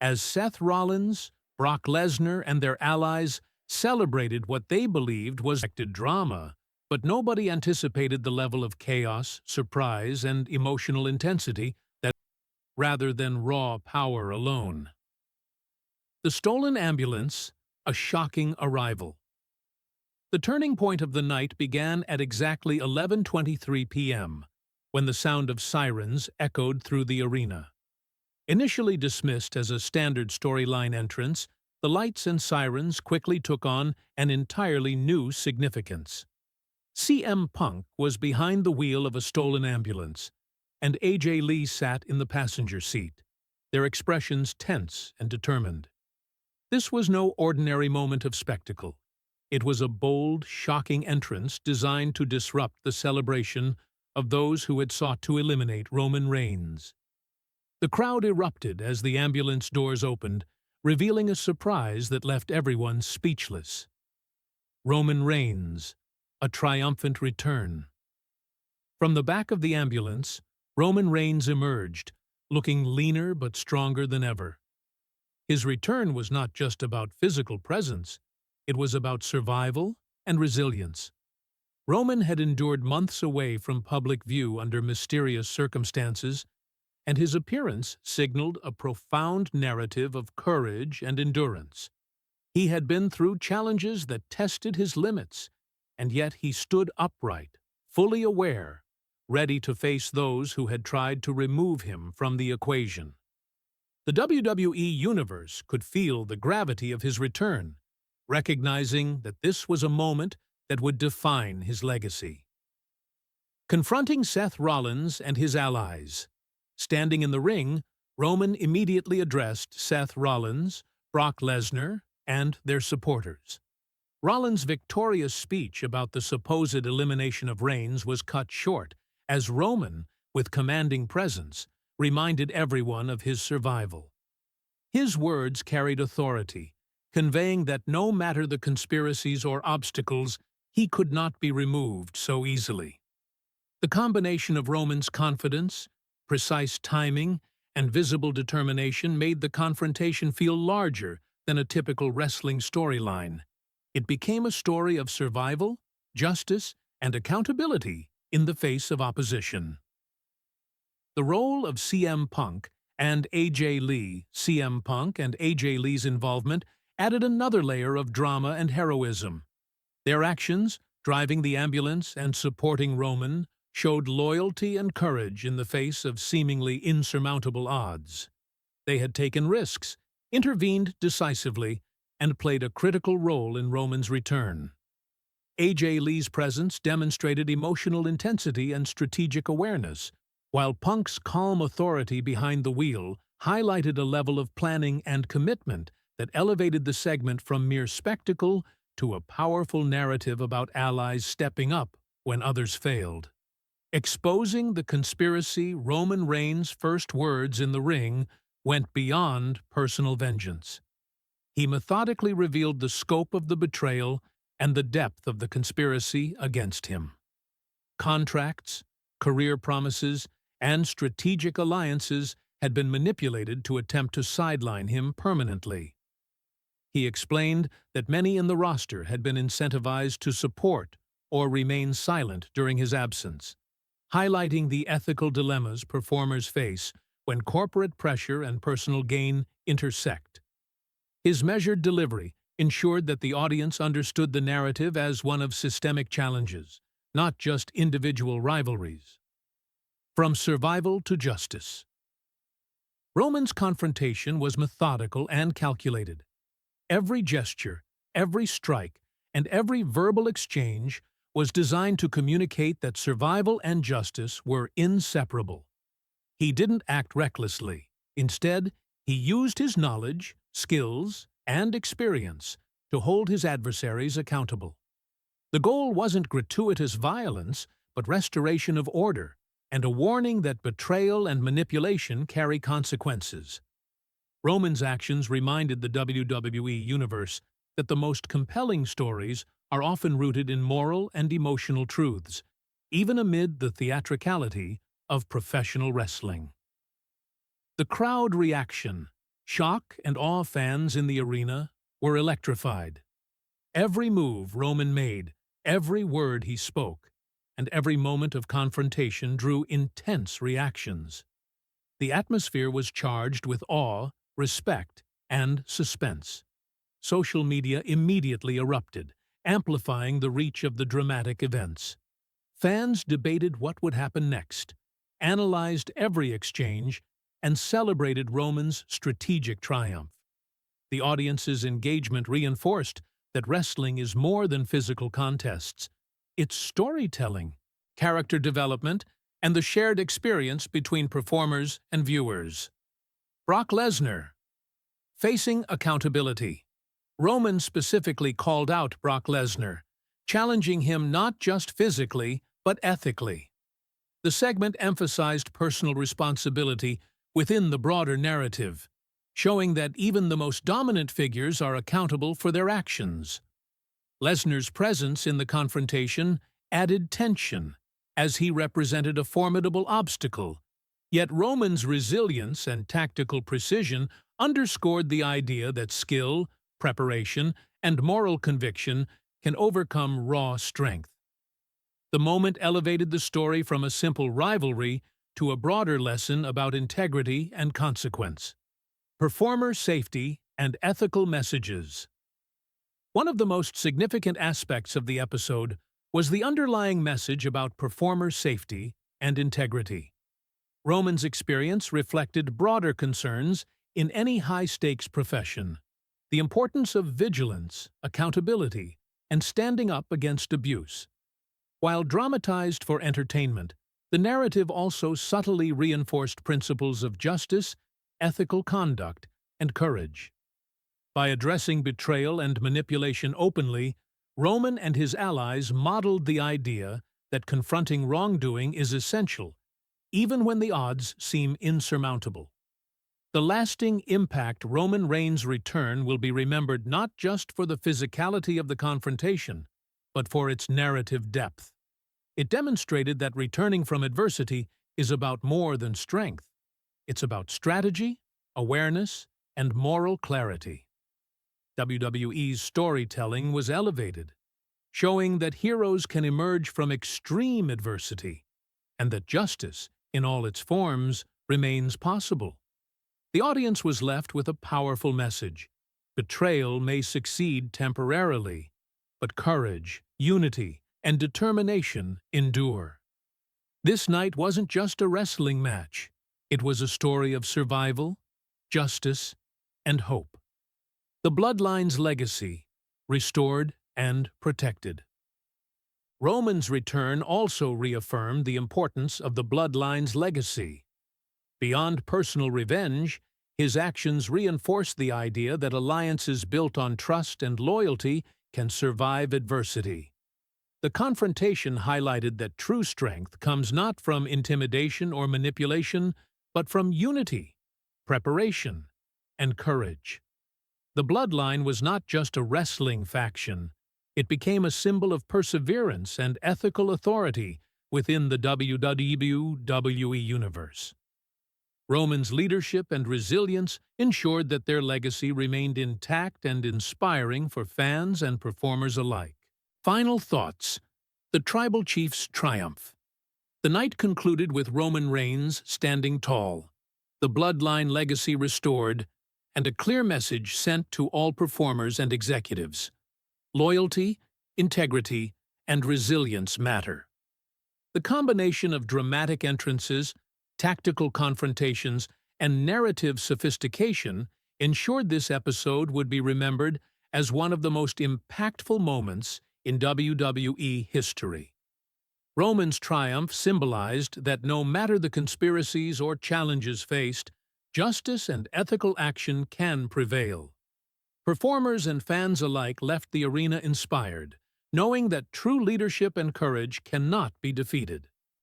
as Seth Rollins, Brock Lesnar, and their allies celebrated what they believed was expected drama, but nobody anticipated the level of chaos, surprise, and emotional intensity that rather than raw power alone. The stolen ambulance, a shocking arrival. The turning point of the night began at exactly 11:23 p.m., when the sound of sirens echoed through the arena. Initially dismissed as a standard storyline entrance, the lights and sirens quickly took on an entirely new significance. CM Punk was behind the wheel of a stolen ambulance, and AJ Lee sat in the passenger seat, their expressions tense and determined. This was no ordinary moment of spectacle. It was a bold, shocking entrance designed to disrupt the celebration of those who had sought to eliminate Roman Reigns. The crowd erupted as the ambulance doors opened, revealing a surprise that left everyone speechless. Roman Reigns, a triumphant return. From the back of the ambulance, Roman Reigns emerged, looking leaner but stronger than ever. His return was not just about physical presence, it was about survival and resilience. Roman had endured months away from public view under mysterious circumstances, and his appearance signaled a profound narrative of courage and endurance. He had been through challenges that tested his limits, and yet he stood upright, fully aware, ready to face those who had tried to remove him from the equation. The WWE Universe could feel the gravity of his return, recognizing that this was a moment that would define his legacy. Confronting Seth Rollins and his allies. Standing in the ring, Roman immediately addressed Seth Rollins, Brock Lesnar, and their supporters. Rollins' victorious speech about the supposed elimination of Reigns was cut short, as Roman, with commanding presence, reminded everyone of his survival. His words carried authority, conveying that no matter the conspiracies or obstacles, he could not be removed so easily. The combination of Roman's confidence, precise timing, and visible determination made the confrontation feel larger than a typical wrestling storyline. It became a story of survival, justice, and accountability in the face of opposition. The role of CM Punk and AJ Lee. CM Punk and AJ Lee's involvement added another layer of drama and heroism. Their actions, driving the ambulance and supporting Roman, showed loyalty and courage in the face of seemingly insurmountable odds. They had taken risks, intervened decisively, and played a critical role in Roman's return. AJ Lee's presence demonstrated emotional intensity and strategic awareness, while Punk's calm authority behind the wheel highlighted a level of planning and commitment that elevated the segment from mere spectacle to a powerful narrative about allies stepping up when others failed. Exposing the conspiracy, Roman Reigns' first words in the ring went beyond personal vengeance. He methodically revealed the scope of the betrayal and the depth of the conspiracy against him. Contracts, career promises, and strategic alliances had been manipulated to attempt to sideline him permanently. He explained that many in the roster had been incentivized to support or remain silent during his absence, highlighting the ethical dilemmas performers face when corporate pressure and personal gain intersect. His measured delivery ensured that the audience understood the narrative as one of systemic challenges, not just individual rivalries. From survival to justice. Roman's confrontation was methodical and calculated. Every gesture, every strike, and every verbal exchange was designed to communicate that survival and justice were inseparable. He didn't act recklessly. Instead, he used his knowledge, skills, and experience to hold his adversaries accountable. The goal wasn't gratuitous violence, but restoration of order, and a warning that betrayal and manipulation carry consequences. Roman's actions reminded the WWE Universe that the most compelling stories are often rooted in moral and emotional truths, even amid the theatricality of professional wrestling. The crowd reaction, Shock and awe fans in the arena were electrified. Every move Roman made, every word he spoke, and every moment of confrontation drew intense reactions. The atmosphere was charged with awe, respect, and suspense. Social media immediately erupted, amplifying the reach of the dramatic events. Fans debated what would happen next, analyzed every exchange, and celebrated Roman's strategic triumph. The audience's engagement reinforced that wrestling is more than physical contests. It's storytelling, character development, and the shared experience between performers and viewers. Brock Lesnar. Facing accountability. Roman specifically called out Brock Lesnar, challenging him not just physically, but ethically. The segment emphasized personal responsibility within the broader narrative, showing that even the most dominant figures are accountable for their actions. Lesnar's presence in the confrontation added tension, as he represented a formidable obstacle, yet Roman's resilience and tactical precision underscored the idea that skill, preparation, and moral conviction can overcome raw strength. The moment elevated the story from a simple rivalry to a broader lesson about integrity and consequence. Performer safety and ethical messages. One of the most significant aspects of the episode was the underlying message about performer safety and integrity. Roman's experience reflected broader concerns in any high-stakes profession: the importance of vigilance, accountability, and standing up against abuse. While dramatized for entertainment, the narrative also subtly reinforced principles of justice, ethical conduct, and courage. By addressing betrayal and manipulation openly, Roman and his allies modeled the idea that confronting wrongdoing is essential, even when the odds seem insurmountable. The lasting impact Roman Reigns' return will be remembered not just for the physicality of the confrontation, but for its narrative depth. It demonstrated that returning from adversity is about more than strength. It's about strategy, awareness, and moral clarity. WWE's storytelling was elevated, showing that heroes can emerge from extreme adversity, and that justice, in all its forms, remains possible. The audience was left with a powerful message. Betrayal may succeed temporarily, but courage, unity, and determination endure. This night wasn't just a wrestling match. It was a story of survival, justice, and hope. The Bloodline's legacy, restored and protected. Roman's return also reaffirmed the importance of the Bloodline's legacy. Beyond personal revenge, his actions reinforced the idea that alliances built on trust and loyalty can survive adversity. The confrontation highlighted that true strength comes not from intimidation or manipulation, but from unity, preparation, and courage. The Bloodline was not just a wrestling faction. It became a symbol of perseverance and ethical authority within the WWE Universe. Roman's leadership and resilience ensured that their legacy remained intact and inspiring for fans and performers alike. Final thoughts. The Tribal Chief's triumph. The night concluded with Roman Reigns standing tall, the Bloodline legacy restored, and a clear message sent to all performers and executives. Loyalty, integrity, and resilience matter. The combination of dramatic entrances, tactical confrontations, and narrative sophistication ensured this episode would be remembered as one of the most impactful moments in WWE history. Roman's triumph symbolized that no matter the conspiracies or challenges faced, justice and ethical action can prevail. Performers and fans alike left the arena inspired, knowing that true leadership and courage cannot be defeated.